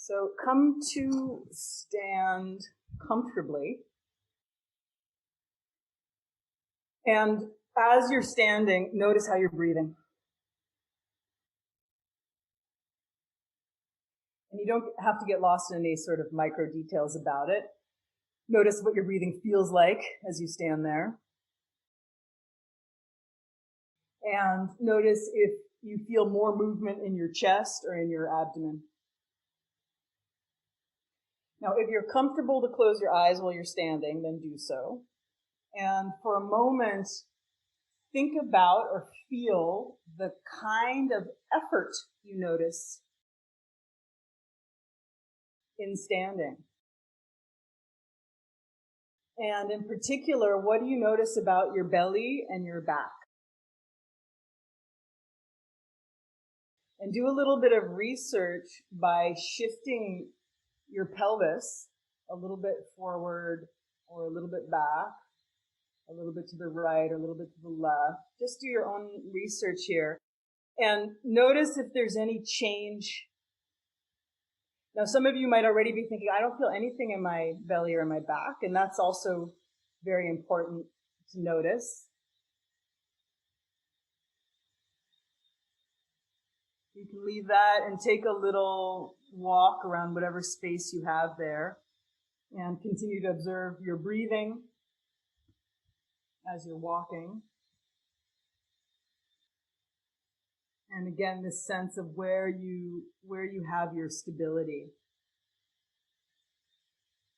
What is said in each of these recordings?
So come to stand comfortably. And as you're standing, notice how you're breathing. And you don't have to get lost in any sort of micro details about it. Notice what your breathing feels like as you stand there. And notice if you feel more movement in your chest or in your abdomen. Now, if you're comfortable to close your eyes while you're standing, then do so. And for a moment, think about or feel the kind of effort you notice in standing. And in particular, what do you notice about your belly and your back? And do a little bit of research by shifting your pelvis a little bit forward or a little bit back, a little bit to the right or a little bit to the left. Just do your own research here. And notice if there's any change. Now, some of you might already be thinking, I don't feel anything in my belly or in my back. And that's also very important to notice. You can leave that and take a little walk around whatever space you have there and continue to observe your breathing as you're walking. And again, this sense of where you have your stability.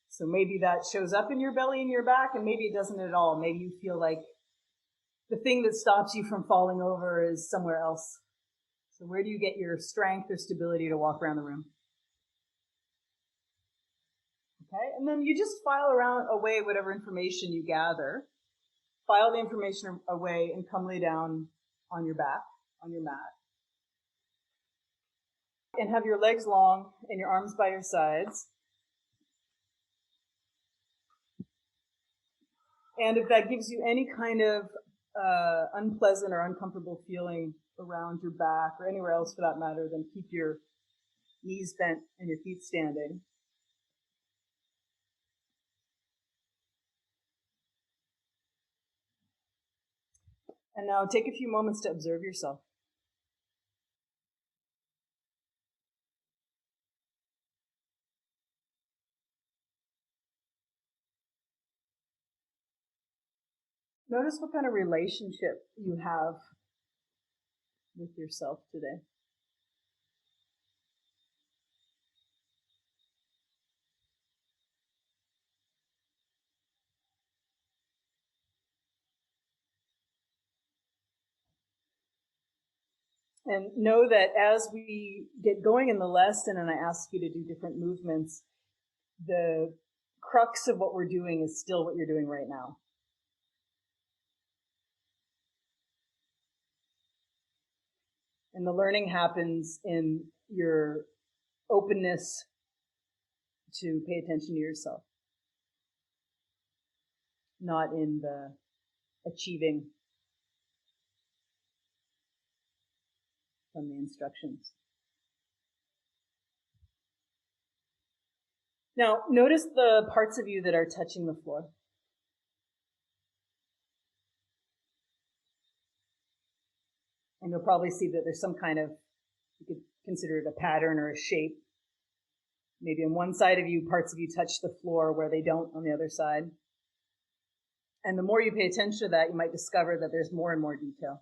So maybe that shows up in your belly and your back, and maybe it doesn't at all. Maybe you feel like the thing that stops you from falling over is somewhere else. So where do you get your strength or stability to walk around the room? Okay, and then you just file away whatever information you gather. File the information away and come lay down on your back, on your mat. And have your legs long and your arms by your sides. And if that gives you any kind of unpleasant or uncomfortable feeling around your back or anywhere else for that matter, then keep your knees bent and your feet standing. And now take a few moments to observe yourself. Notice what kind of relationship you have with yourself today. And know that as we get going in the lesson and I ask you to do different movements, the crux of what we're doing is still what you're doing right now. And the learning happens in your openness to pay attention to yourself, not in the achieving from the instructions. Now, notice the parts of you that are touching the floor. And you'll probably see that there's some kind of, you could consider it a pattern or a shape. Maybe on one side of you, parts of you touch the floor where they don't on the other side. And the more you pay attention to that, you might discover that there's more and more detail.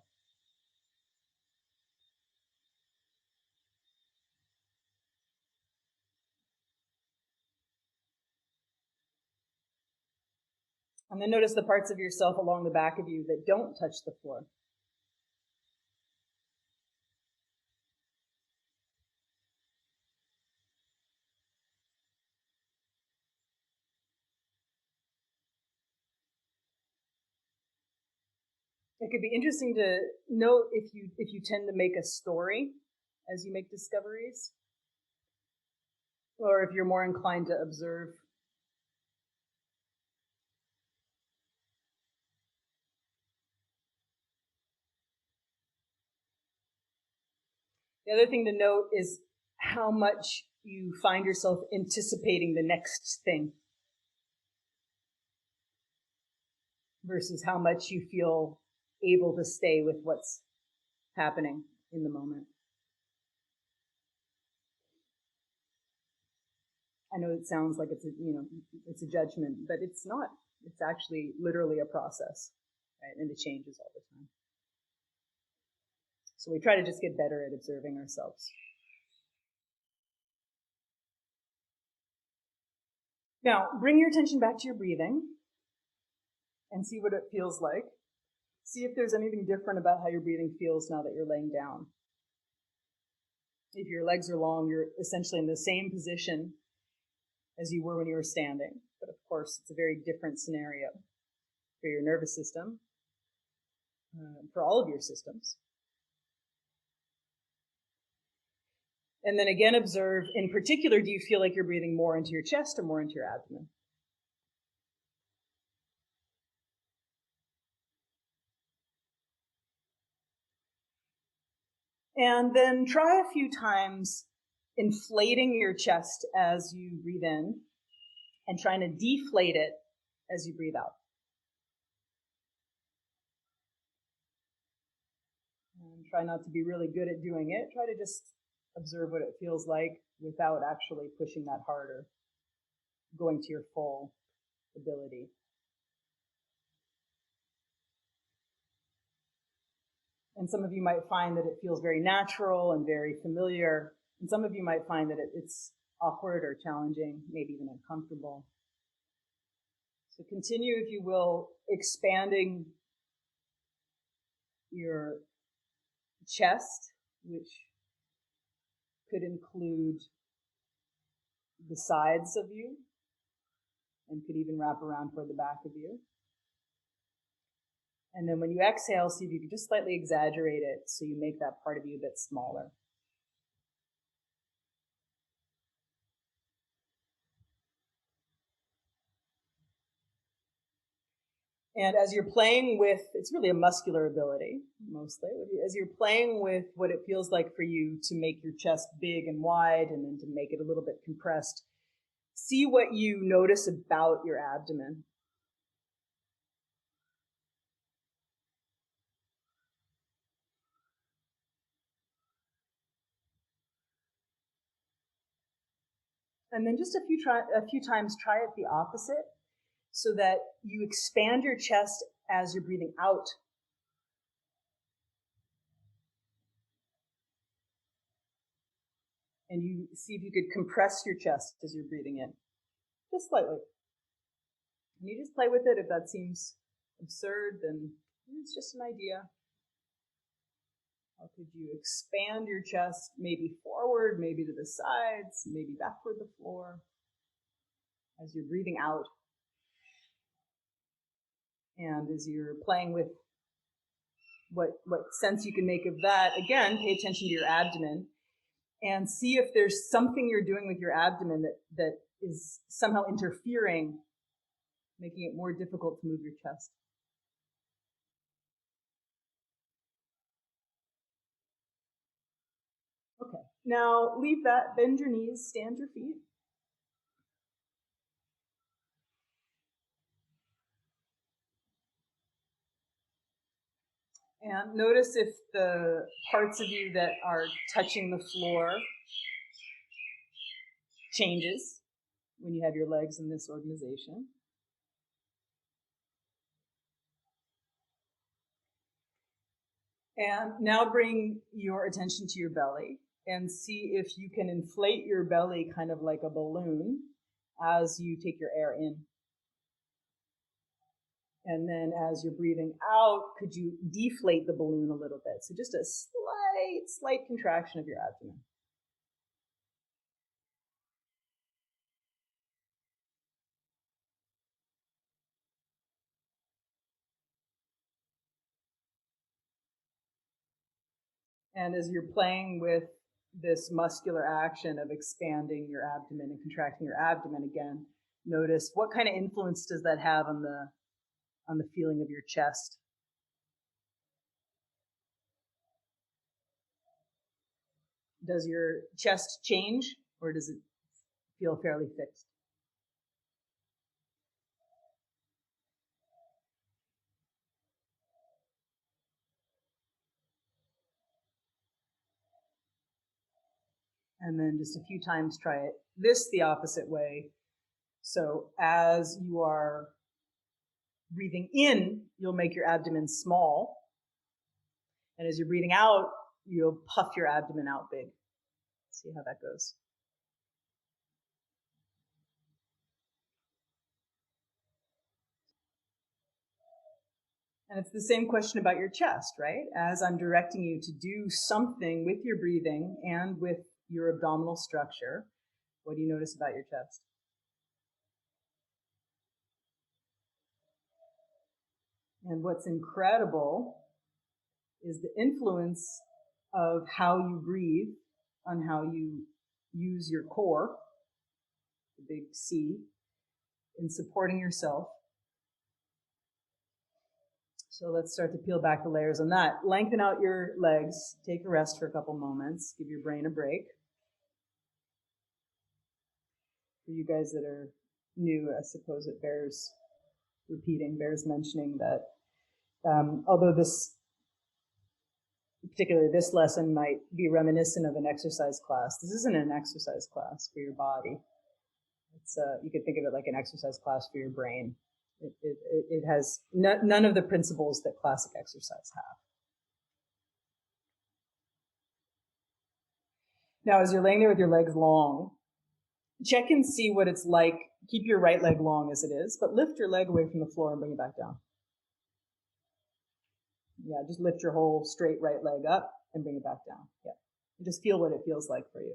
And then notice the parts of yourself along the back of you that don't touch the floor. It could be interesting to note if you tend to make a story as you make discoveries, or if you're more inclined to observe. The other thing to note is how much you find yourself anticipating the next thing versus how much you feel able to stay with what's happening in the moment. I know it sounds like it's a judgment, but it's not. It's actually literally a process, right? And it changes all the time. So we try to just get better at observing ourselves. Now, bring your attention back to your breathing and see what it feels like. See if there's anything different about how your breathing feels now that you're laying down. If your legs are long, you're essentially in the same position as you were when you were standing. But of course, it's a very different scenario for your nervous system, for all of your systems. And then again, observe, in particular, do you feel like you're breathing more into your chest or more into your abdomen? And then try a few times inflating your chest as you breathe in and trying to deflate it as you breathe out. And try not to be really good at doing it. Try to just observe what it feels like without actually pushing that harder, going to your full ability. And some of you might find that it feels very natural and very familiar. And some of you might find that it's awkward or challenging, maybe even uncomfortable. So continue, if you will, expanding your chest, which could include the sides of you and could even wrap around toward the back of you. And then when you exhale, see if you can just slightly exaggerate it so you make that part of you a bit smaller. And as you're playing with, it's really a muscular ability, mostly. As you're playing with what it feels like for you to make your chest big and wide and then to make it a little bit compressed, see what you notice about your abdomen. And then just a few times try it the opposite so that you expand your chest as you're breathing out. And you see if you could compress your chest as you're breathing in, just slightly. And you just play with it. If that seems absurd, then it's just an idea. How could you expand your chest, maybe forward, maybe to the sides, maybe back toward the floor, as you're breathing out? And as you're playing with what sense you can make of that, again, pay attention to your abdomen and see if there's something you're doing with your abdomen that is somehow interfering, making it more difficult to move your chest. Okay, now leave that, bend your knees, stand your feet. And notice if the parts of you that are touching the floor changes when you have your legs in this organization. And now bring your attention to your belly and see if you can inflate your belly kind of like a balloon as you take your air in. And then as you're breathing out, could you deflate the balloon a little bit? So just a slight contraction of your abdomen. And as you're playing with this muscular action of expanding your abdomen and contracting your abdomen again, notice what kind of influence does that have on the feeling of your chest. Does your chest change, or does it feel fairly fixed? And then just a few times try it the opposite way. So as you are breathing in, you'll make your abdomen small. And as you're breathing out, you'll puff your abdomen out big. See how that goes. And it's the same question about your chest, right? As I'm directing you to do something with your breathing and with your abdominal structure, what do you notice about your chest? And what's incredible is the influence of how you breathe on how you use your core, the big C, in supporting yourself. So let's start to peel back the layers on that. Lengthen out your legs, take a rest for a couple moments, give your brain a break. For you guys that are new, I suppose it bears repeating, bears mentioning that although particularly this lesson might be reminiscent of an exercise class, this isn't an exercise class for your body. It's you could think of it like an exercise class for your brain. It has none of the principles that classic exercise have. Now, as you're laying there with your legs long, check and see what it's like. Keep your right leg long as it is, but lift your leg away from the floor and bring it back down. Yeah, just lift your whole straight right leg up and bring it back down. Yeah, and just feel what it feels like for you.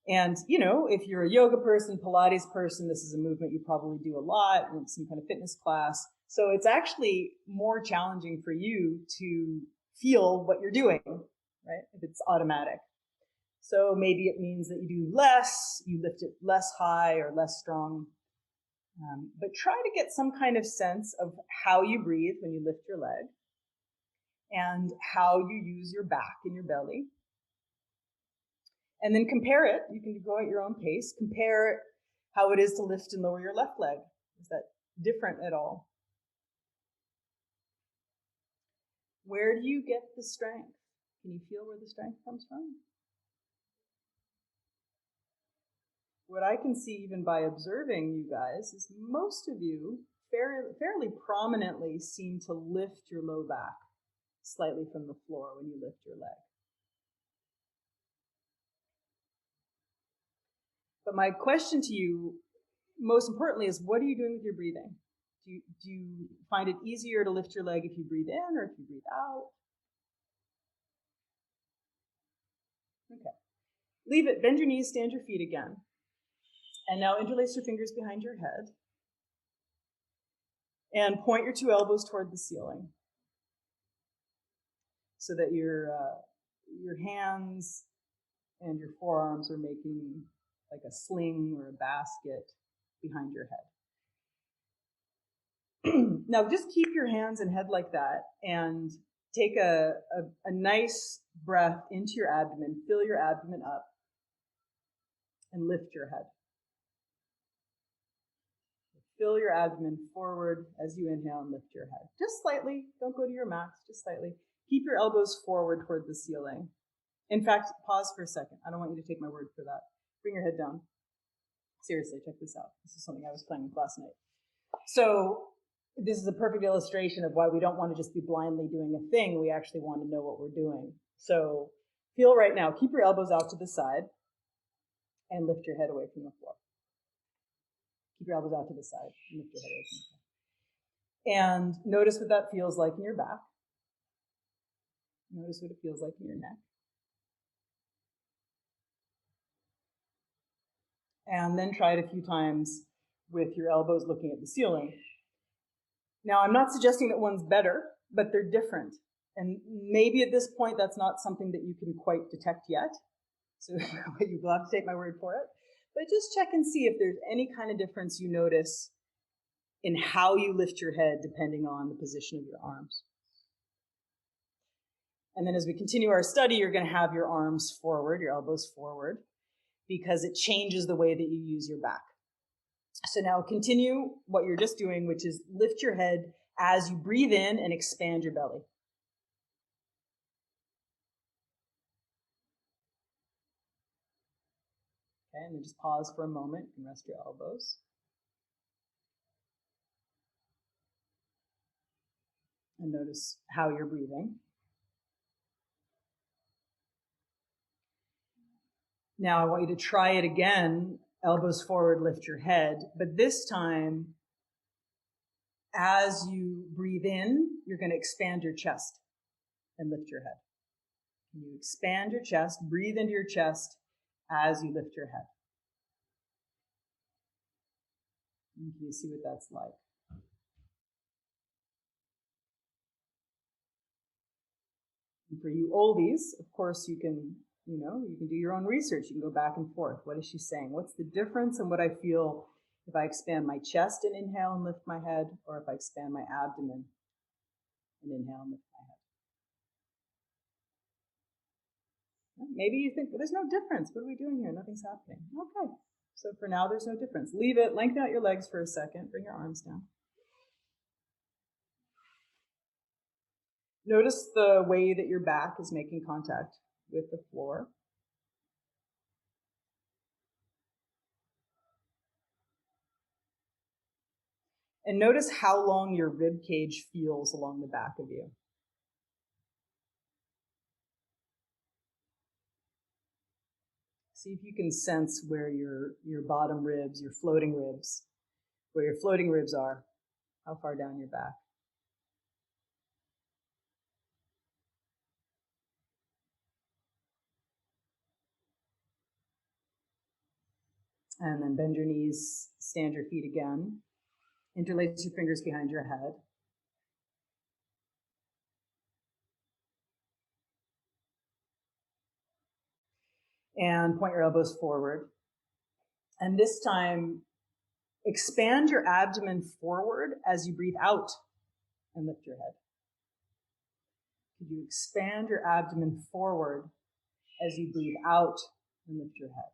And, you know, if you're a yoga person, Pilates person, this is a movement you probably do a lot in some kind of fitness class. So it's actually more challenging for you to feel what you're doing, right? If it's automatic. So maybe it means that you do less, you lift it less high or less strong. But try to get some kind of sense of how you breathe when you lift your leg and how you use your back and your belly. And then compare it. You can go at your own pace. Compare how it is to lift and lower your left leg. Is that different at all? Where do you get the strength? Can you feel where the strength comes from? What I can see even by observing you guys is most of you fairly prominently seem to lift your low back slightly from the floor when you lift your leg. But my question to you, most importantly, is what are you doing with your breathing? Do you find it easier to lift your leg if you breathe in or if you breathe out? Okay. Leave it. Bend your knees, stand your feet again. And now interlace your fingers behind your head. And point your two elbows toward the ceiling so that your hands and your forearms are making like a sling or a basket behind your head. Now just keep your hands and head like that and take a nice breath into your abdomen, fill your abdomen up, and lift your head. Fill your abdomen forward as you inhale and lift your head. Just slightly, don't go to your max, just slightly. Keep your elbows forward toward the ceiling. In fact, pause for a second. I don't want you to take my word for that. Bring your head down. Seriously, check this out. This is something I was playing with last night. So this is a perfect illustration of why we don't want to just be blindly doing a thing. We actually want to know what we're doing. So feel right now. Keep your elbows out to the side and lift your head away from the floor. Keep your elbows out to the side and lift your head away from the floor. And notice what that feels like in your back. Notice what it feels like in your neck. And then try it a few times with your elbows looking at the ceiling. Now, I'm not suggesting that one's better, but they're different. And maybe at this point, that's not something that you can quite detect yet. So you will have to take my word for it. But just check and see if there's any kind of difference you notice in how you lift your head depending on the position of your arms. And then as we continue our study, you're going to have your arms forward, your elbows forward, because it changes the way that you use your back. So now continue what you're just doing, which is lift your head as you breathe in and expand your belly. Okay, and then just pause for a moment and rest your elbows. And notice how you're breathing. Now I want you to try it again. Elbows forward, lift your head. But this time, as you breathe in, you're going to expand your chest and lift your head. You expand your chest, breathe into your chest as you lift your head. And can you see what that's like? And for you oldies, of course, you can do your own research. You can go back and forth. What is she saying? What's the difference in what I feel if I expand my chest and inhale and lift my head, or if I expand my abdomen and inhale and lift my head? Maybe you think, well, there's no difference. What are we doing here? Nothing's happening. Okay. So for now, there's no difference. Leave it. Lengthen out your legs for a second. Bring your arms down. Notice the way that your back is making contact with the floor. And notice how long your rib cage feels along the back of you. See if you can sense where your bottom ribs, your floating ribs, where your floating ribs are, how far down your back. And then bend your knees, stand your feet again. Interlace your fingers behind your head. And point your elbows forward. And this time, expand your abdomen forward as you breathe out and lift your head. Could you expand your abdomen forward as you breathe out and lift your head?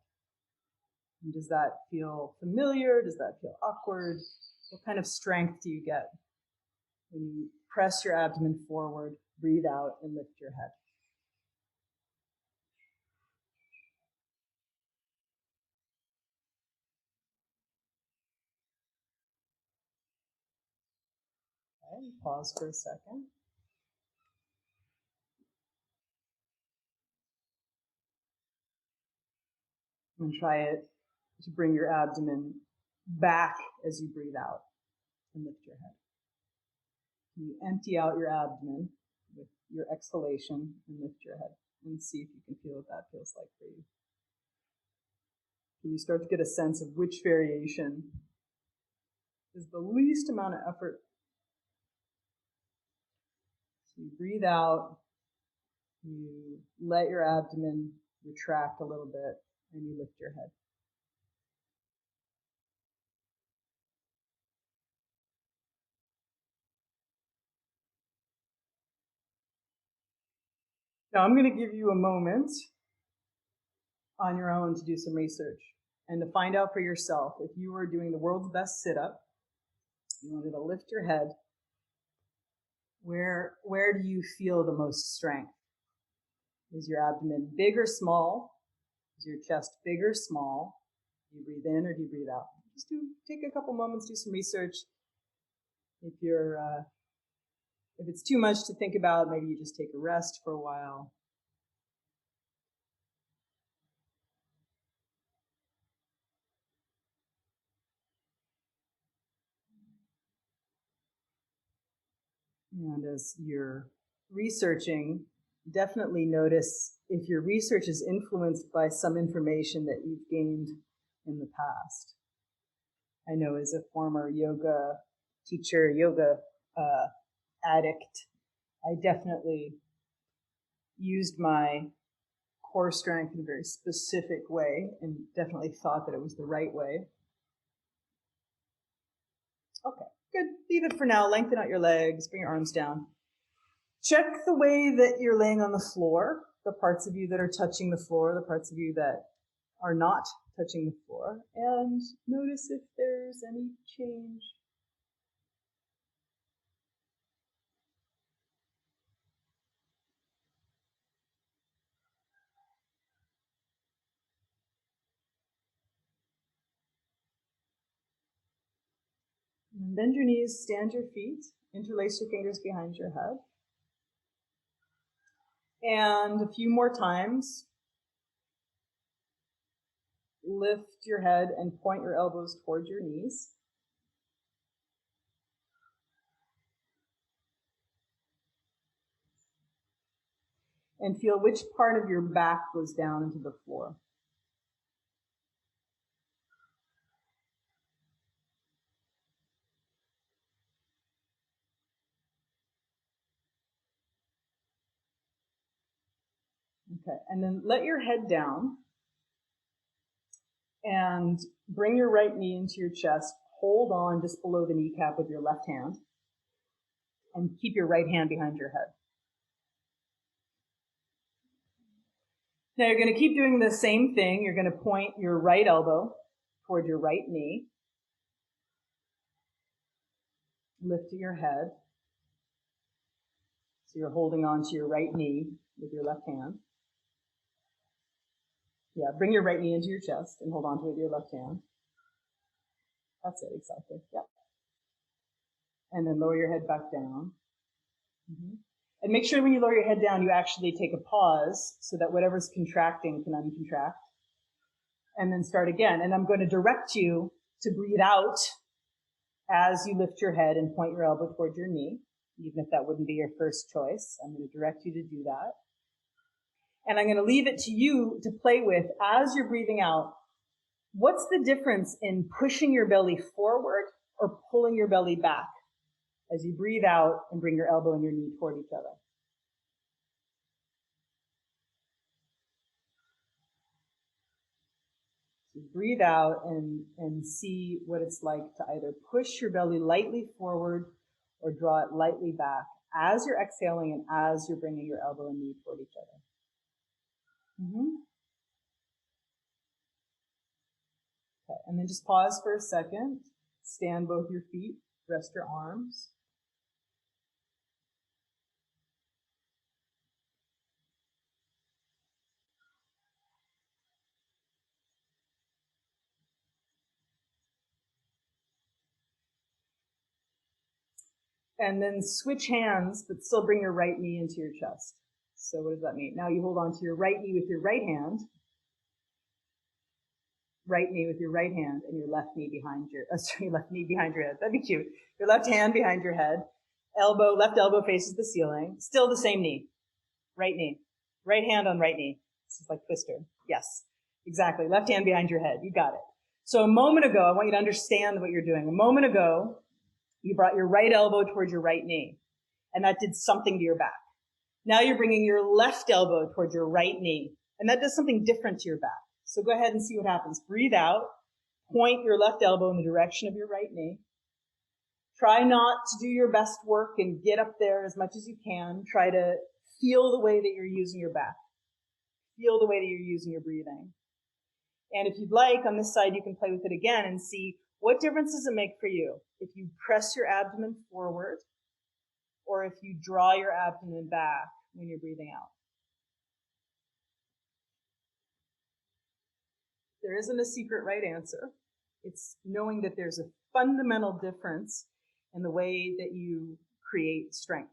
And does that feel familiar? Does that feel awkward? What kind of strength do you get when you press your abdomen forward, breathe out, and lift your head? Okay, pause for a second. And try it to bring your abdomen back as you breathe out and lift your head. You empty out your abdomen with your exhalation and lift your head, and see if you can feel what that feels like for you. Can you start to get a sense of which variation is the least amount of effort? So you breathe out, you let your abdomen retract a little bit, and you lift your head. Now I'm going to give you a moment on your own to do some research and to find out for yourself if you were doing the world's best sit-up, you wanted to lift your head, where do you feel the most strength? Is your abdomen big or small? Is your chest big or small? Do you breathe in or do you breathe out? Just take a couple moments, do some research. If it's too much to think about, maybe you just take a rest for a while. And as you're researching, definitely notice if your research is influenced by some information that you've gained in the past. I know as a former yoga teacher, yoga addict, I definitely used my core strength in a very specific way and definitely thought that it was the right way. Okay, good. Leave it for now. Lengthen out your legs, bring your arms down. Check the way that you're laying on the floor, the parts of you that are touching the floor, the parts of you that are not touching the floor, and notice if there's any change. And bend your knees, stand your feet, interlace your fingers behind your head. And a few more times, lift your head and point your elbows towards your knees. And feel which part of your back goes down into the floor. Okay, and then let your head down and bring your right knee into your chest. Hold on just below the kneecap with your left hand and keep your right hand behind your head. Now you're going to keep doing the same thing. You're going to point your right elbow toward your right knee. Lift your head. So you're holding on to your right knee with your left hand. Yeah, bring your right knee into your chest and hold on to it with your left hand. That's it, exactly. Yep. And then lower your head back down. Mm-hmm. And make sure when you lower your head down, you actually take a pause so that whatever's contracting can uncontract. And then start again. And I'm going to direct you to breathe out as you lift your head and point your elbow toward your knee, even if that wouldn't be your first choice. I'm going to direct you to do that. And I'm going to leave it to you to play with as you're breathing out. What's the difference in pushing your belly forward or pulling your belly back as you breathe out and bring your elbow and your knee toward each other? So breathe out and see what it's like to either push your belly lightly forward or draw it lightly back as you're exhaling and as you're bringing your elbow and knee toward each other. Mm-hmm. Okay, and then just pause for a second. Stand both your feet, rest your arms. And then switch hands, but still bring your right knee into your chest. So what does that mean? Now you hold on to your right knee with your right hand, right knee with your right hand, and your left knee behind your, left knee behind your head. That'd be cute. Your left hand behind your head, left elbow faces the ceiling, still the same knee, right knee, right hand on right knee. This is like Twister. Yes, exactly. Left hand behind your head. You got it. So a moment ago, I want you to understand what you're doing. A moment ago, you brought your right elbow towards your right knee, and that did something to your back. Now you're bringing your left elbow towards your right knee, and that does something different to your back. So go ahead and see what happens. Breathe out, point your left elbow in the direction of your right knee. Try not to do your best work and get up there as much as you can. Try to feel the way that you're using your back. Feel the way that you're using your breathing. And if you'd like, on this side, you can play with it again and see what difference does it make for you if you press your abdomen forward or if you draw your abdomen back when you're breathing out. There isn't a secret right answer. It's knowing that there's a fundamental difference in the way that you create strength.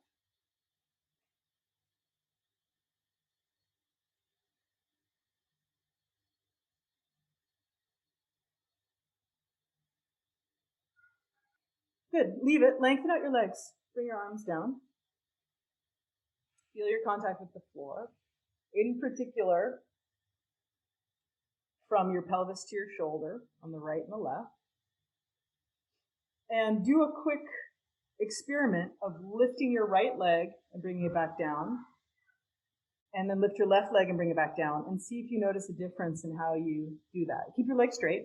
Good. Leave it. Lengthen out your legs. Bring your arms down. Feel your contact with the floor. In particular, from your pelvis to your shoulder on the right and the left. And do a quick experiment of lifting your right leg and bringing it back down. And then lift your left leg and bring it back down. And see if you notice a difference in how you do that. Keep your leg straight.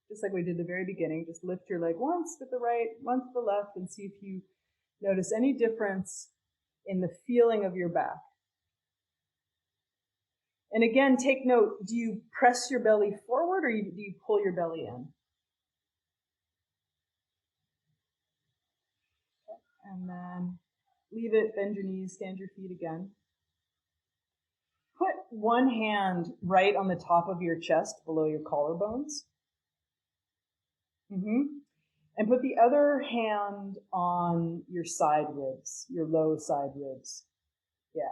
Just like we did at the very beginning. Just lift your leg once with the right, once with the left, and see if you notice any difference in the feeling of your back. And again, take note, do you press your belly forward or do you pull your belly in? And then leave it, bend your knees, stand your feet again. Put one hand right on the top of your chest below your collarbones. And put the other hand on your side ribs, your low side ribs. Yeah.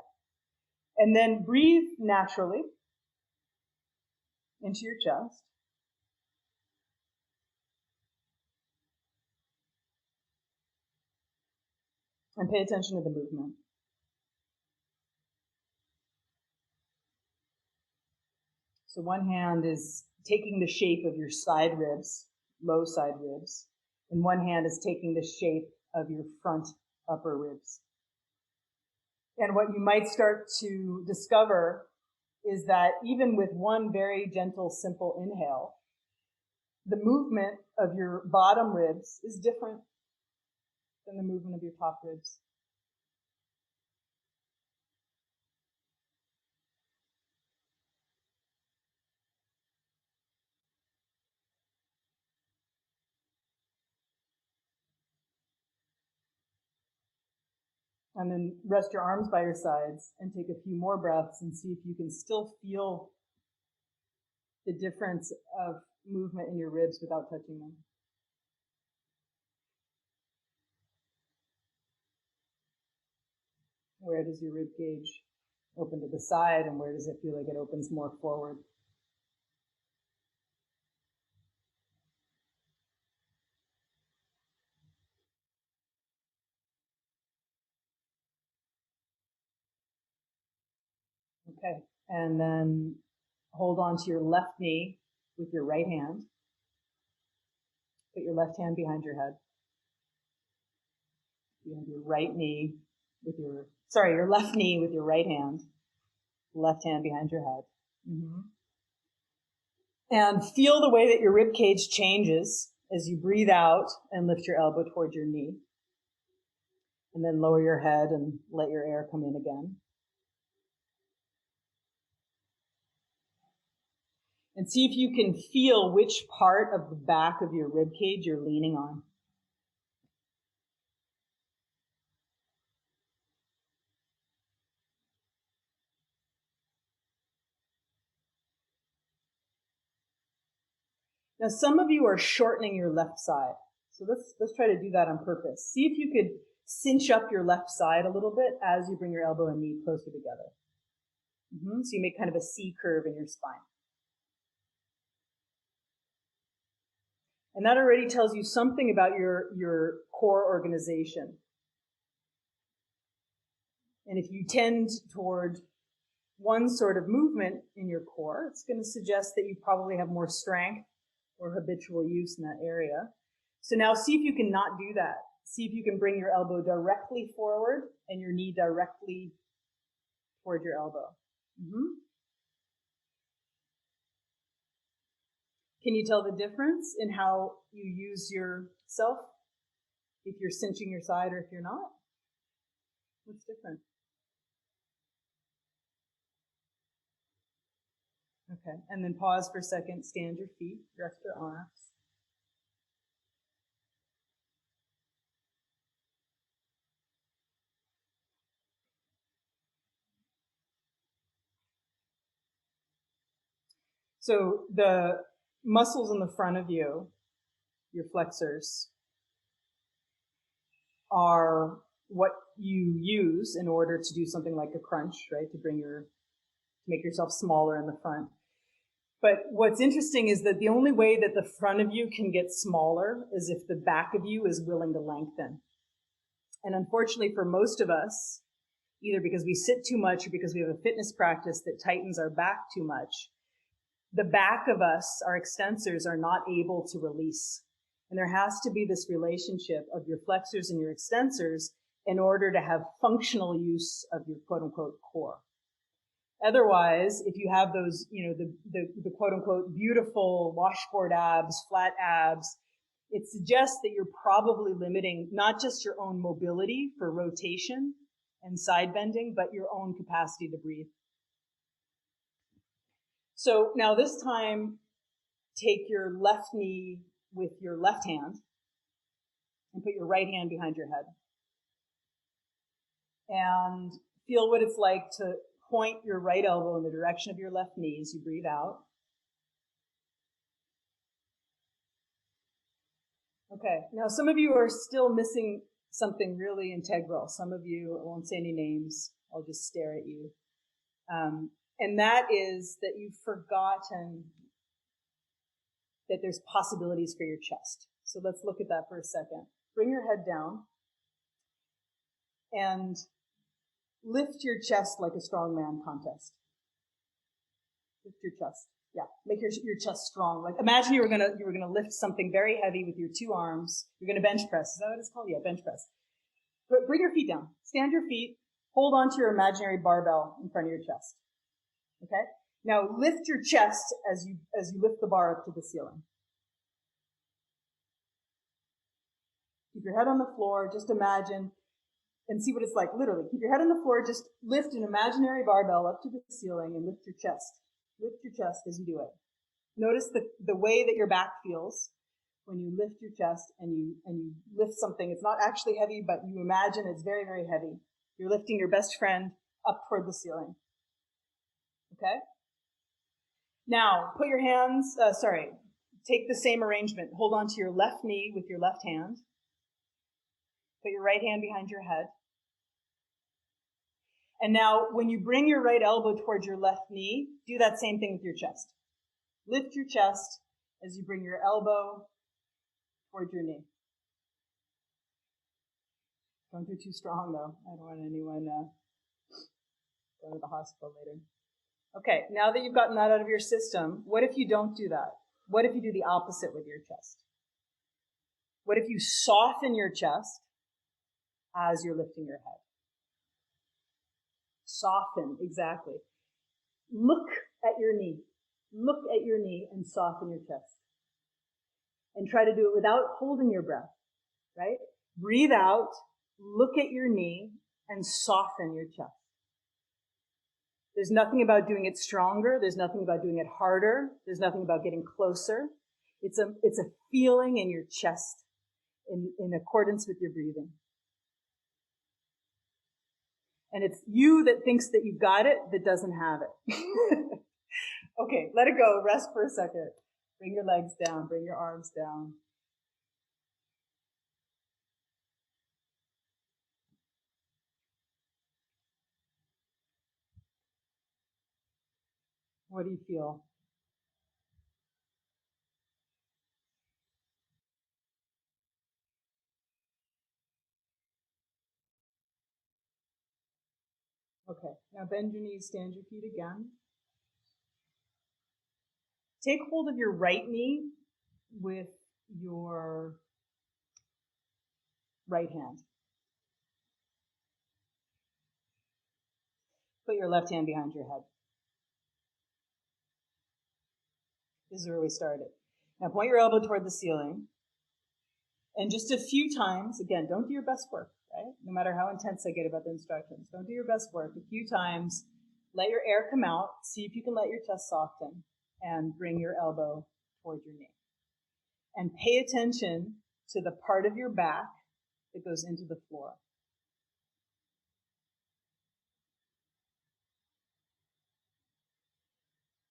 And then breathe naturally into your chest. And pay attention to the movement. So one hand is taking the shape of your side ribs, low side ribs, and one hand is taking the shape of your front upper ribs. And what you might start to discover is that even with one very gentle, simple inhale, the movement of your bottom ribs is different than the movement of your top ribs. And then rest your arms by your sides and take a few more breaths and see if you can still feel the difference of movement in your ribs without touching them. Where does your rib cage open to the side, and where does it feel like it opens more forward? Okay, and then hold on to your left knee with your right hand. Put your left hand behind your head. You have your right knee with your left knee with your right hand. Left hand behind your head. And feel the way that your rib cage changes as you breathe out and lift your elbow toward your knee. And then lower your head and let your air come in again. And see if you can feel which part of the back of your rib cage you're leaning on. Now, some of you are shortening your left side. So let's try to do that on purpose. See if you could cinch up your left side a little bit as you bring your elbow and knee closer together. So you make kind of a C curve in your spine. And that already tells you something about your core organization. And if you tend toward one sort of movement in your core, it's going to suggest that you probably have more strength or habitual use in that area. So now see if you can not do that. See if you can bring your elbow directly forward and your knee directly toward your elbow. Can you tell the difference in how you use yourself? If you're cinching your side or if you're not? What's different? Okay, and then pause for a second, stand your feet, rest your arms. So the muscles in the front of you, your flexors, are what you use in order to do something like a crunch, right? To make yourself smaller in the front. But what's interesting is that the only way that the front of you can get smaller is if the back of you is willing to lengthen. And unfortunately for most of us, either because we sit too much or because we have a fitness practice that tightens our back too much, the back of us, our extensors, are not able to release. And there has to be this relationship of your flexors and your extensors in order to have functional use of your quote unquote core. Otherwise, if you have those, the quote unquote beautiful washboard abs, flat abs, it suggests that you're probably limiting not just your own mobility for rotation and side bending, but your own capacity to breathe. So now this time, take your left knee with your left hand and put your right hand behind your head. And feel what it's like to point your right elbow in the direction of your left knee as you breathe out. Okay, now some of you are still missing something really integral. Some of you, I won't say any names, I'll just stare at you. And that is that you've forgotten that there's possibilities for your chest. So let's look at that for a second. Bring your head down and lift your chest like a strongman contest. Lift your chest. Yeah, make your chest strong. Like imagine you were gonna lift something very heavy with your two arms. You're gonna bench press. Is that what it's called? Yeah, bench press. But bring your feet down. Stand your feet. Hold on to your imaginary barbell in front of your chest. Okay? Now lift your chest as you lift the bar up to the ceiling. Keep your head on the floor. Just imagine and see what it's like. Literally, keep your head on the floor. Just lift an imaginary barbell up to the ceiling and lift your chest. Lift your chest as you do it. Notice the way that your back feels when you lift your chest and you lift something. It's not actually heavy, but you imagine it's very, very heavy. You're lifting your best friend up toward the ceiling. Okay? Now, put your hands, take the same arrangement. Hold on to your left knee with your left hand. Put your right hand behind your head. And now, when you bring your right elbow towards your left knee, do that same thing with your chest. Lift your chest as you bring your elbow towards your knee. Don't do too strong, though. I don't want anyone going to the hospital later. Okay, now that you've gotten that out of your system, what if you don't do that? What if you do the opposite with your chest? What if you soften your chest as you're lifting your head? Soften, exactly. Look at your knee. Look at your knee and soften your chest. And try to do it without holding your breath, right? Breathe out, look at your knee, and soften your chest. There's nothing about doing it stronger. There's nothing about doing it harder. There's nothing about getting closer. It's a feeling in your chest in accordance with your breathing. And it's you that thinks that you've got it that doesn't have it. Okay, let it go. Rest for a second. Bring your legs down. Bring your arms down. What do you feel? Okay, now bend your knees, stand your feet again. Take hold of your right knee with your right hand. Put your left hand behind your head. This is where we started. Now point your elbow toward the ceiling. And just a few times, again, don't do your best work, right? No matter how intense I get about the instructions. Don't do your best work. A few times, let your air come out. See if you can let your chest soften. And bring your elbow toward your knee. And pay attention to the part of your back that goes into the floor.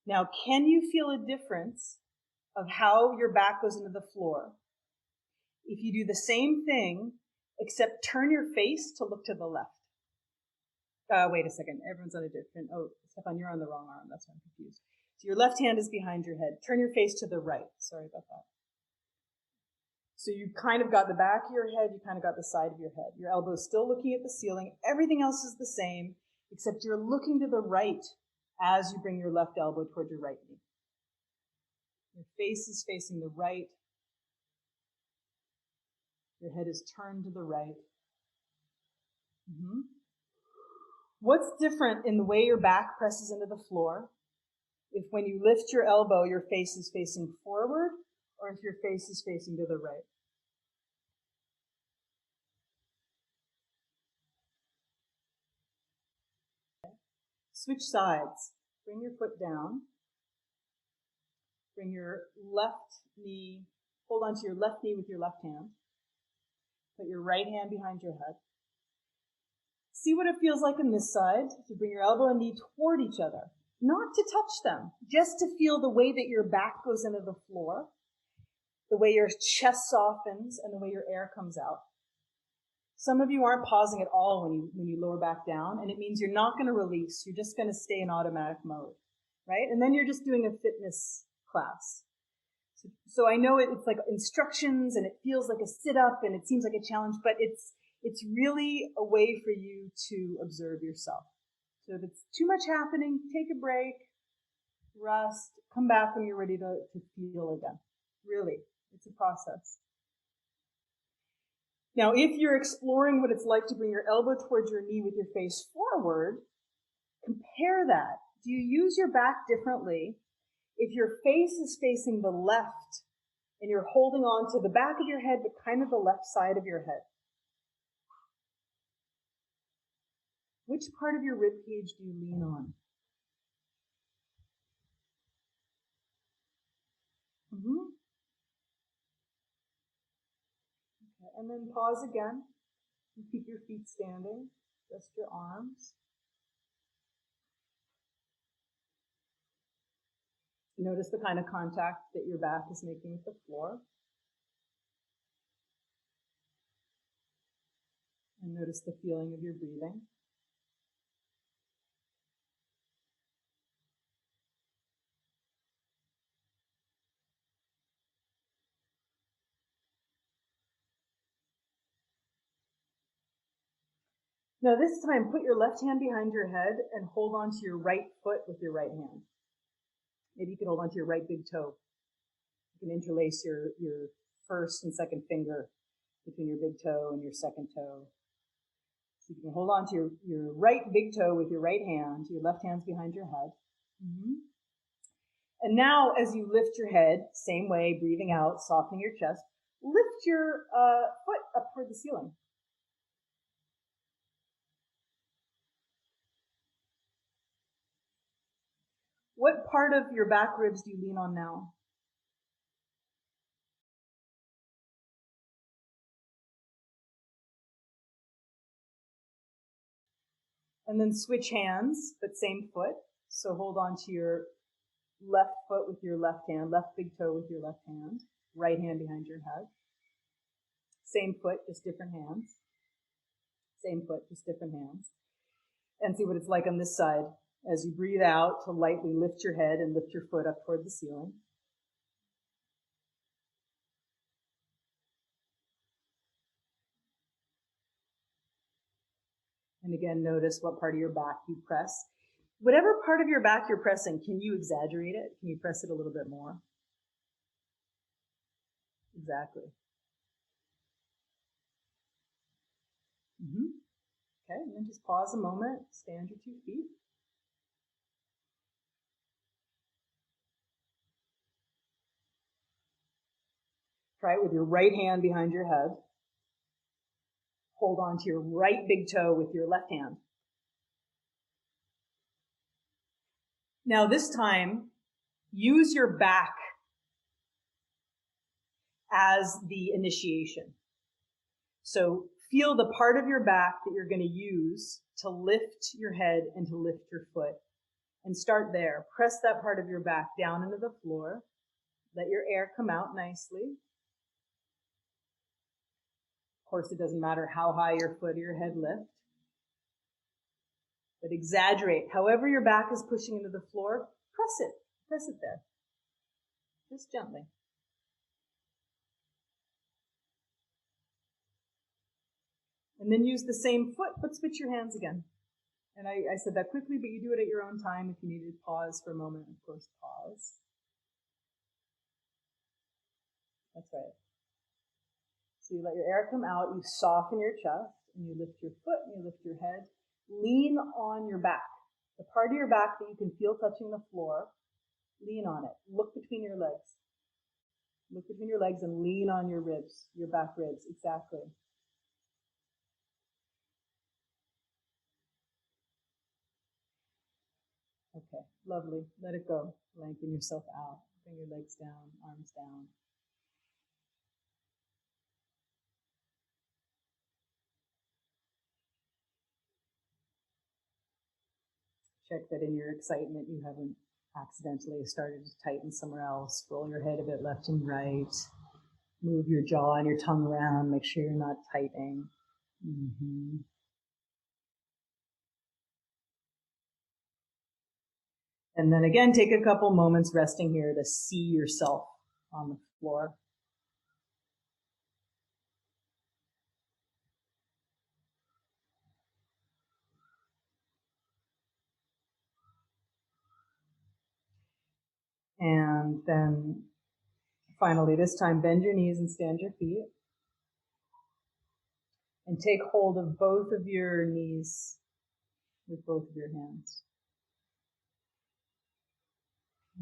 Now, can you feel a difference of how your back goes into the floor if you do the same thing, except turn your face to look to the left? Wait a second. Everyone's on a different... Oh, Stefan, you're on the wrong arm. That's why I'm confused. So your left hand is behind your head. Turn your face to the right. Sorry about that. So you kind of got the back of your head. You kind of got the side of your head. Your elbow is still looking at the ceiling. Everything else is the same, except you're looking to the right as you bring your left elbow toward your right knee. Your face is facing the right. Your head is turned to the right. What's different in the way your back presses into the floor if when you lift your elbow, your face is facing forward, or if your face is facing to the right? Switch sides. Bring your foot down. Bring your left knee, hold onto your left knee with your left hand. Put your right hand behind your head. See what it feels like on this side. To bring your elbow and knee toward each other. Not to touch them, just to feel the way that your back goes into the floor, the way your chest softens, and the way your air comes out. Some of you aren't pausing at all when you lower back down, and it means you're not going to release. You're just going to stay in automatic mode, right? And then you're just doing a fitness class. So I know it's like instructions, and it feels like a sit-up, and it seems like a challenge, but it's really a way for you to observe yourself. So if it's too much happening, take a break, rest, come back when you're ready to feel again. Really, it's a process. Now, if you're exploring what it's like to bring your elbow towards your knee with your face forward, compare that. Do you use your back differently if your face is facing the left and you're holding on to the back of your head, but kind of the left side of your head? Which part of your rib cage do you lean on? Okay. And then pause again. And keep your feet standing. Rest your arms. Notice the kind of contact that your back is making with the floor. And notice the feeling of your breathing. Now this time, put your left hand behind your head and hold on to your right foot with your right hand. Maybe you can hold on to your right big toe. You can interlace your first and second finger between your big toe and your second toe. So you can hold on to your right big toe with your right hand. Your left hand's behind your head. And now as you lift your head, same way, breathing out, softening your chest, lift your foot up toward the ceiling. What part of your back ribs do you lean on now? And then switch hands, but same foot. So hold on to your left foot with your left hand, left big toe with your left hand, right hand behind your head. Same foot, just different hands. Same foot, just different hands. And see what it's like on this side as you breathe out to lightly lift your head and lift your foot up toward the ceiling. And again, notice what part of your back you press. Whatever part of your back you're pressing, can you exaggerate it? Can you press it a little bit more? Exactly. Okay, and then just pause a moment, stand your 2 feet. Try it with your right hand behind your head. Hold on to your right big toe with your left hand. Now this time, use your back as the initiation. So feel the part of your back that you're going to use to lift your head and to lift your foot. And start there. Press that part of your back down into the floor. Let your air come out nicely. Of course, it doesn't matter how high your foot or your head lift. But exaggerate. However your back is pushing into the floor, press it. Press it there. Just gently. And then use the same foot, but switch your hands again. And I said that quickly, but you do it at your own time. If you need to pause for a moment, of course, pause. That's right. So you let your air come out, you soften your chest, and you lift your foot, and you lift your head. Lean on your back. The part of your back that you can feel touching the floor, lean on it. Look between your legs. Look between your legs and lean on your ribs, your back ribs, exactly. Lovely. Let it go. Lengthen yourself out. Bring your legs down, arms down. Check that in your excitement you haven't accidentally started to tighten somewhere else. Roll your head a bit left and right. Move your jaw and your tongue around. Make sure you're not tightening. Mm-hmm. And then again, take a couple moments resting here to see yourself on the floor. And then finally, this time, bend your knees and stand your feet. And take hold of both of your knees with both of your hands.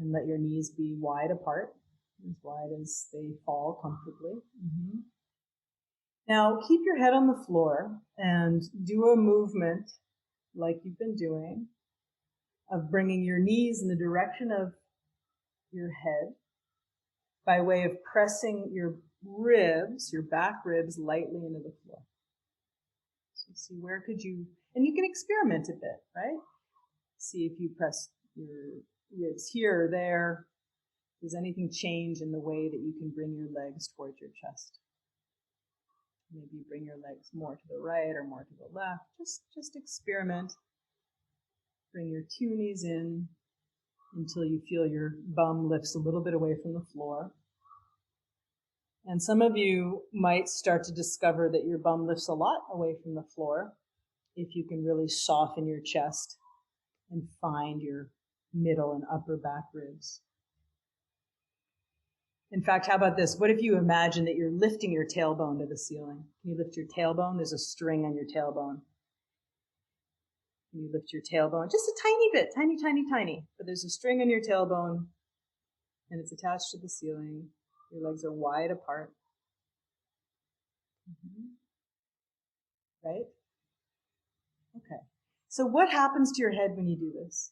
And let your knees be wide apart, as wide as they fall comfortably. Mm-hmm. Now, keep your head on the floor and do a movement like you've been doing of bringing your knees in the direction of your head by way of pressing your ribs, your back ribs, lightly into the floor. So see, where could you, and you can experiment a bit, right? See if you press your ribs here or there. Does anything change in the way that you can bring your legs towards your chest? Maybe you bring your legs more to the right or more to the left. Just experiment. Bring your two knees in until you feel your bum lifts a little bit away from the floor. And some of you might start to discover that your bum lifts a lot away from the floor if you can really soften your chest and find your middle and upper back ribs. In fact, how about this? What if you imagine that you're lifting your tailbone to the ceiling? Can you lift your tailbone? There's a string on your tailbone. Can you lift your tailbone? Just a tiny bit, tiny, tiny, tiny. But there's a string on your tailbone, and it's attached to the ceiling. Your legs are wide apart. Mm-hmm. Right? Okay. So what happens to your head when you do this?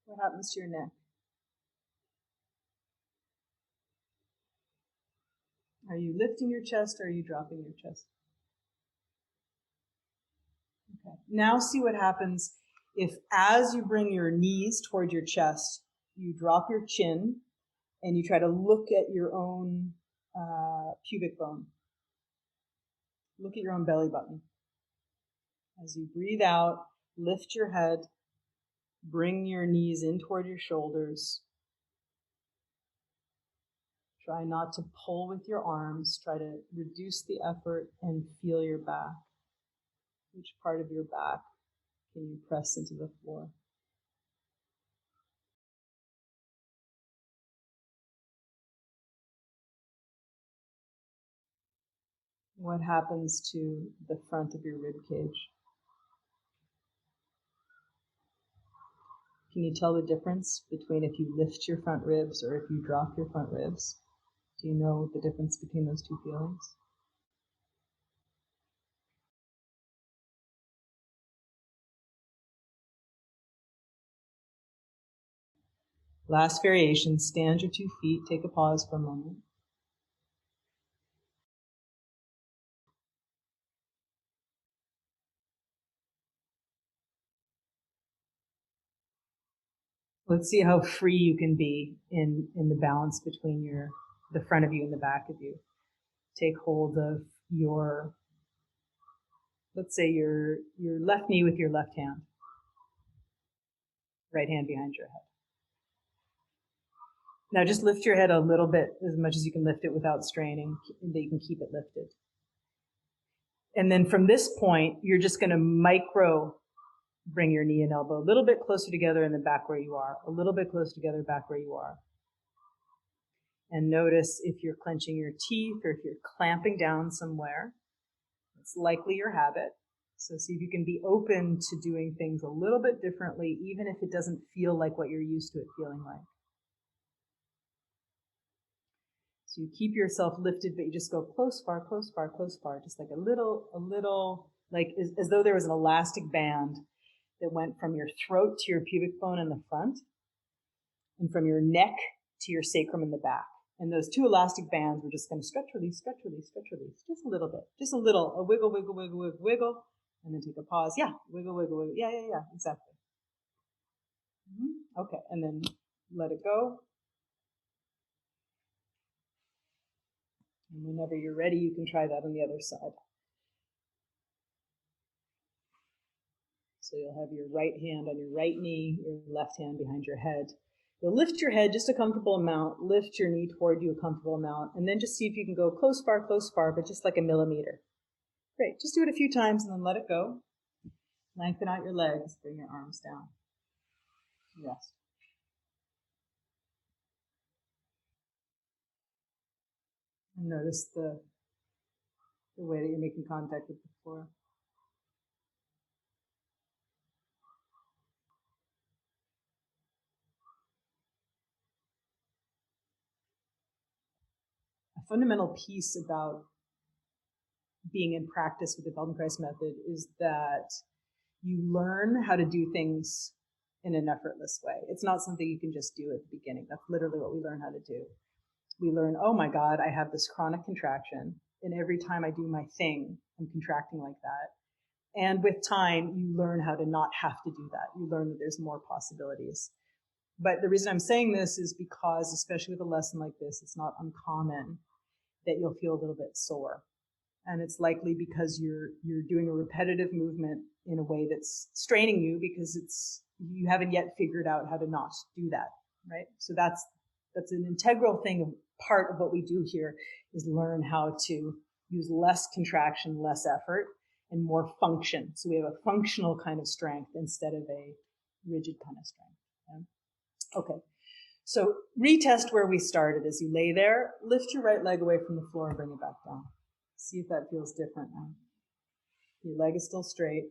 What happens to your neck? Are you lifting your chest or are you dropping your chest? Okay. Now see what happens if, as you bring your knees toward your chest, you drop your chin and you try to look at your own pubic bone. Look at your own belly button. As you breathe out, lift your head, bring your knees in toward your shoulders. Try not to pull with your arms. Try to reduce the effort and feel your back. Which part of your back can you press into the floor? What happens to the front of your rib cage? Can you tell the difference between if you lift your front ribs or if you drop your front ribs? Do you know the difference between those two feelings? Last variation, stand your 2 feet, take a pause for a moment. Let's see how free you can be in the balance between the front of you and the back of you. Take hold of your, let's say your left knee with your left hand. Right hand behind your head. Now just lift your head a little bit, as much as you can lift it without straining, that you can keep it lifted. And then from this point, you're just going to micro bring your knee and elbow a little bit closer together and then back where you are, a little bit closer together, back where you are. And notice if you're clenching your teeth or if you're clamping down somewhere. It's likely your habit. So see if you can be open to doing things a little bit differently, even if it doesn't feel like what you're used to it feeling like. So you keep yourself lifted, but you just go close, far, close, far, close, far, just like a little, like as though there was an elastic band that went from your throat to your pubic bone in the front and from your neck to your sacrum in the back. And those two elastic bands, we're just going to stretch, release, stretch, release, stretch, release, just a little bit, just a little, a wiggle, wiggle, wiggle, wiggle, wiggle, and then take a pause. Yeah, wiggle, wiggle, wiggle. Yeah, exactly. Okay, and then let it go. And whenever you're ready, you can try that on the other side. So you'll have your right hand on your right knee, your left hand behind your head. You'll lift your head just a comfortable amount, lift your knee toward you a comfortable amount, and then just see if you can go close far, but just like a millimeter. Great, just do it a few times and then let it go. Lengthen out your legs, bring your arms down. Rest. And notice the way that you're making contact with the floor. A fundamental piece about being in practice with the Feldenkrais method is that you learn how to do things in an effortless way. It's not something you can just do at the beginning. That's literally what we learn how to do. We learn, oh my God, I have this chronic contraction, and every time I do my thing, I'm contracting like that. And with time, you learn how to not have to do that. You learn that there's more possibilities. But the reason I'm saying this is because, especially with a lesson like this, it's not uncommon that you'll feel a little bit sore. And it's likely because you're doing a repetitive movement in a way that's straining you because you haven't yet figured out how to not do that, right? So that's an integral thing, part of what we do here is learn how to use less contraction, less effort, and more function. So we have a functional kind of strength instead of a rigid kind of strength. Yeah? Okay. So retest where we started. As you lay there, lift your right leg away from the floor and bring it back down. See if that feels different now. Your leg is still straight,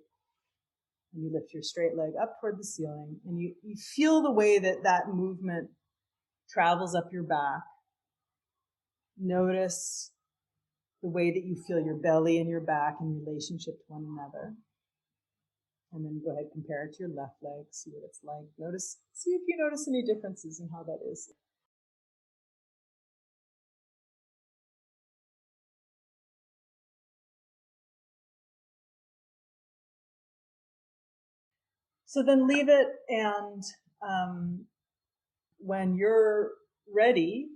and you lift your straight leg up toward the ceiling, and you feel the way that movement travels up your back. Notice the way that you feel your belly and your back in relationship to one another. And then go ahead, compare it to your left leg, see what it's like. See if you notice any differences in how that is. So then leave it, and when you're ready,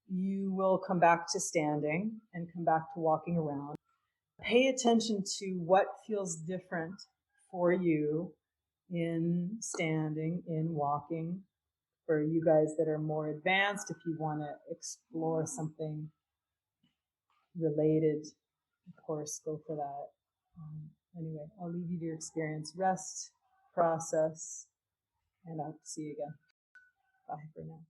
you will come back to standing and come back to walking around. Pay attention to what feels different for you in standing, in walking. For you guys that are more advanced, if you want to explore something related, of course, go for that. Anyway, I'll leave you to your experience. Rest, process, and I'll see you again. Bye for now.